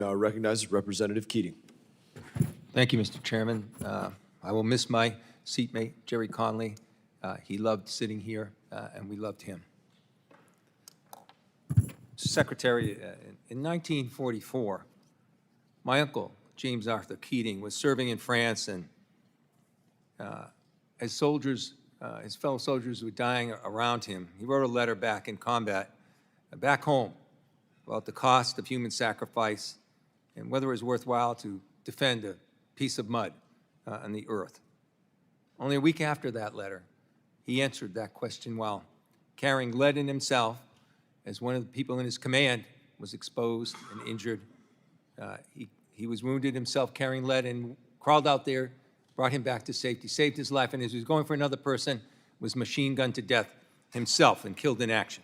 Now recognizes Representative Keating. Thank you, Mr. Chairman. I will miss my seatmate, Jerry Conley. He loved sitting here, and we loved him. Secretary, in 1944, my uncle, James Arthur Keating, was serving in France, and as soldiers, his fellow soldiers were dying around him, he wrote a letter back in combat, back home, about the cost of human sacrifice and whether it was worthwhile to defend a piece of mud on the earth. Only a week after that letter, he answered that question while carrying lead in himself, as one of the people in his command was exposed and injured. He was wounded himself carrying lead and crawled out there, brought him back to safety, saved his life, and as he was going for another person, was machine gunned to death himself and killed in action.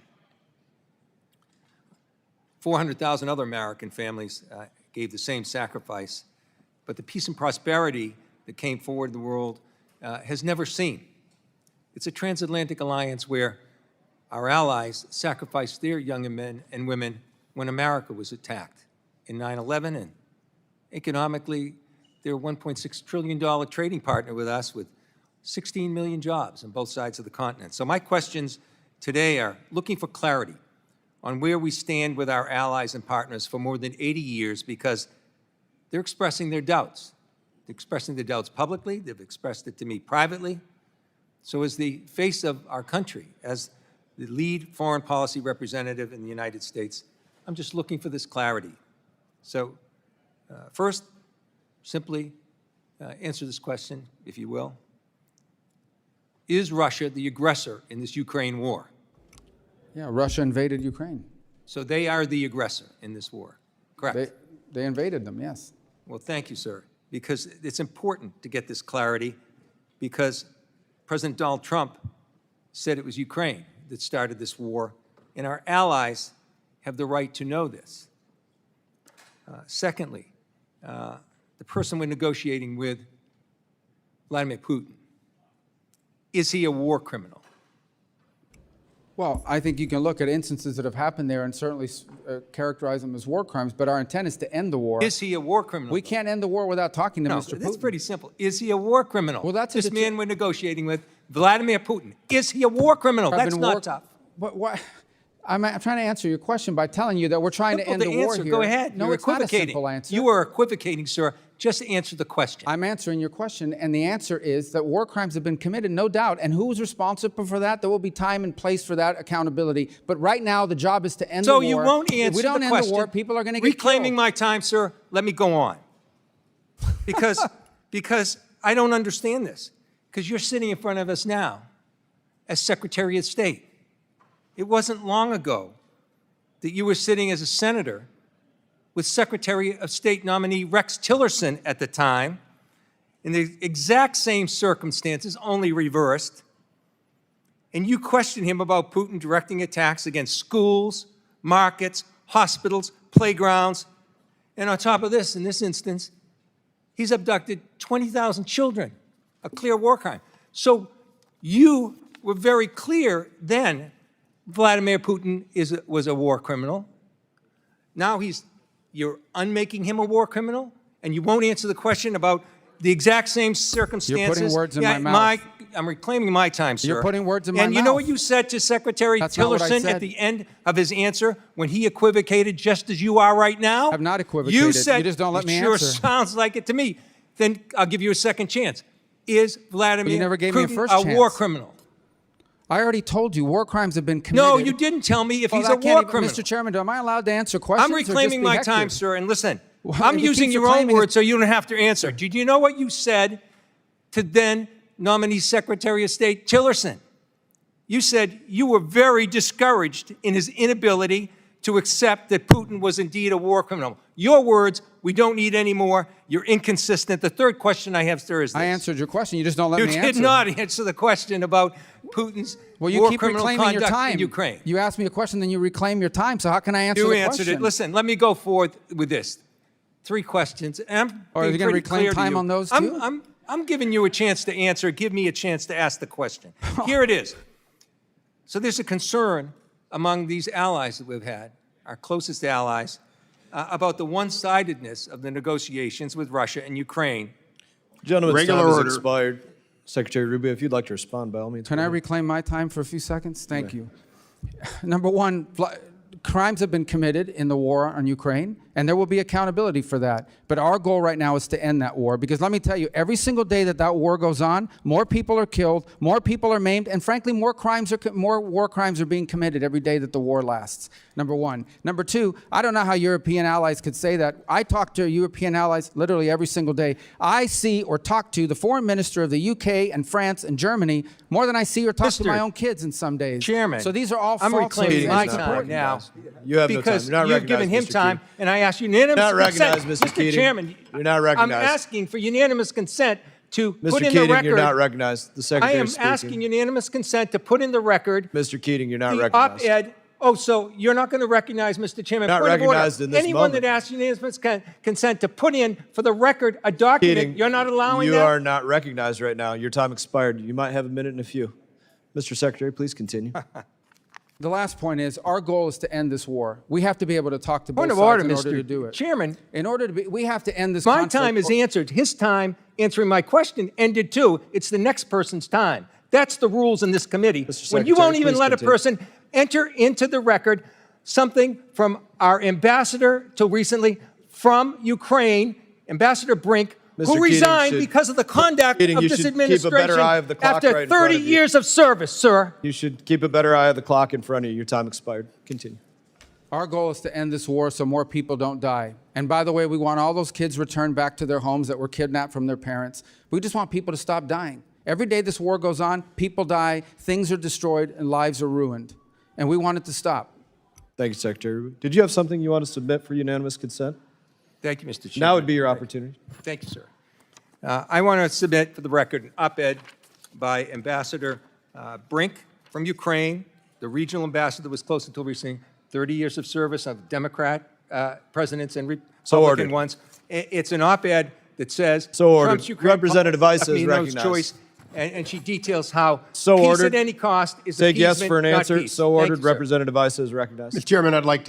400,000 other American families gave the same sacrifice, but the peace and prosperity that came forward in the world has never seen. It's a transatlantic alliance where our allies sacrificed their young men and women when America was attacked in 9/11, and economically, they're a $1.6 trillion trading partner with us with 16 million jobs on both sides of the continent. So my questions today are looking for clarity on where we stand with our allies and partners for more than 80 years, because they're expressing their doubts. They're expressing their doubts publicly. They've expressed it to me privately. So as the face of our country, as the lead foreign policy representative in the United States, I'm just looking for this clarity. So first, simply answer this question, if you will. Is Russia the aggressor in this Ukraine war? Yeah, Russia invaded Ukraine. So they are the aggressor in this war, correct? They invaded them, yes. Well, thank you, sir, because it's important to get this clarity, because President Donald Trump said it was Ukraine that started this war, and our allies have the right to know this. Secondly, the person we're negotiating with, Vladimir Putin, is he a war criminal? Well, I think you can look at instances that have happened there and certainly characterize them as war crimes, but our intent is to end the war. Is he a war criminal? We can't end the war without talking to No, Mr. Putin. that's pretty simple. Is he a war criminal? Well, that's this man we're negotiating with, Vladimir Putin. Is he a war criminal? That's not tough. But what? I'm trying to answer your question by telling you that we're trying to end the war here. Go ahead. No, it's not a simple answer. You are equivocating, sir. Just answer the question. I'm answering your question, and the answer is that war crimes have been committed, no doubt. And who's responsible for that? There will be time and place for that accountability. But right now, the job is to end the war. So you won't answer the question. If we don't end the war, people are going to get reclaiming killed. my time, sir. Let me go on. Because I don't understand this. Because you're sitting in front of us now as Secretary of State. It wasn't long ago that you were sitting as a senator with Secretary of State nominee Rex Tillerson at the time, in the exact same circumstances, only reversed, and you questioned him about Putin directing attacks against schools, markets, hospitals, playgrounds, and on top of this, in this instance, he's abducted 20,000 children, a clear war crime. So you were very clear then Vladimir Putin was a war criminal. Now you're unmaking him a war criminal, and you won't answer the question about the exact same circumstances. You're putting words in my mouth. I'm reclaiming my time, sir. You're putting words in my mouth. And you know what you said to Secretary Tillerson at the end of his answer when he equivocated just as you are right now? I've not equivocated. You said, you just don't let me sure answer. Sounds like it to me. Then I'll give you a second chance. Is Vladimir never gave me a Putin first a chance. war criminal? I already told you war crimes have been committed. No, you didn't tell me if he's a war criminal. Mr. Chairman, am I allowed to answer questions? I'm reclaiming my time, sir, and listen, I'm If he using keeps your own reclaiming words so you don't have to answer. Did you know what you said to then nominee Secretary of State Tillerson? You said you were very discouraged in his inability to accept that Putin was indeed a war criminal. Your words, we don't need any more. You're inconsistent. The third question I have, sir, is this. I answered your question. You just don't let me answer. You did not answer the question about Putin's Well, you war keep criminal reclaiming your conduct time. in Ukraine. You ask me a question, then you reclaim your time. So how can I answer the question? You answered it. Listen, let me go forward with this. 3 questions. And Or are you going to reclaim time on those too? I'm giving you a chance to answer. Give me a chance to ask the question. Here it is. So there's a concern among these allies that we've had, our closest allies, about the one-sidedness of the negotiations with Russia and Ukraine. Gentleman's Regular time has order. expired. Secretary Rubio, if you'd like to respond, by all means. Can I reclaim my time for a few seconds? Thank you. Number one, crimes have been committed in the war on Ukraine, and there will be accountability for that. But our goal right now is to end that war, because let me tell you, every single day that that war goes on, more people are killed, more people are maimed, and frankly, more war crimes are being committed every day that the war lasts. Number one. Number two, I don't know how European allies could say that. I talk to European allies literally every single day. I see or talk to the foreign minister of the UK and France and Germany more than I see or talk to my own kids in some days. Chairman, So these are all I'm falsehoods. reclaiming Keating my is not time recognized. now. You have no time. Because You're not you've given him recognized, Mr. time, Keating. and I ask unanimous Not consent. recognized, Mr. Keating. Chairman, You're not recognized. I'm asking for unanimous consent to Mr. put in Keating, the record. you're not recognized. The I Secretary am is speaking. asking unanimous consent to put in the record Mr. Keating, you're not the recognized. op-ed. Oh, so you're not going to recognize, Mr. Chairman? Not Point of order. recognized in this Anyone moment. that asks unanimous consent to put in for the record a document, Keating, you're not allowing you that? are not recognized right now. Your time expired. You might have a minute and a few. Mr. Secretary, please continue. The last point is, our goal is to end this war. We have to be able to talk to both Point of sides order, in order Mr. to do it. Chairman. In order to be, we have to end this My conflict. time is answered. His time answering my question ended too. It's the next person's time. That's the rules in this committee. Mr. When you Secretary, won't even please let a continue. person enter into the record something from our ambassador till recently from Ukraine, Ambassador Brink, Mr. who Keating resigned should- because of the conduct Keating, of you this should keep a administration better eye of the clock after right in front 30 of you. years of service, sir. You should keep a better eye of the clock in front of you. Your time expired. Continue. Our goal is to end this war so more people don't die. And by the way, we want all those kids returned back to their homes that were kidnapped from their parents. We just want people to stop dying. Every day this war goes on, people die, things are destroyed, and lives are ruined. And we want it to stop. Thank you, Secretary Rubio. Did you have something you want to submit for unanimous consent? Thank you, Mr. Chairman. Now would be your opportunity. Thank you, sir. I want to submit for the record an op-ed by Ambassador Brink from Ukraine, the regional ambassador that was close until recently, 30 years of service of Democrat presidents and So Republican ordered. ones. It's an op-ed that says So ordered. Trump's Ukraine Representative policy Weiss left is me no recognized. choice, and she details how So peace ordered. at any cost is Take yes appeasement, for an not answer. peace. So Thank ordered. you, sir. Representative Weiss is recognized. Mr. Chairman, I'd like to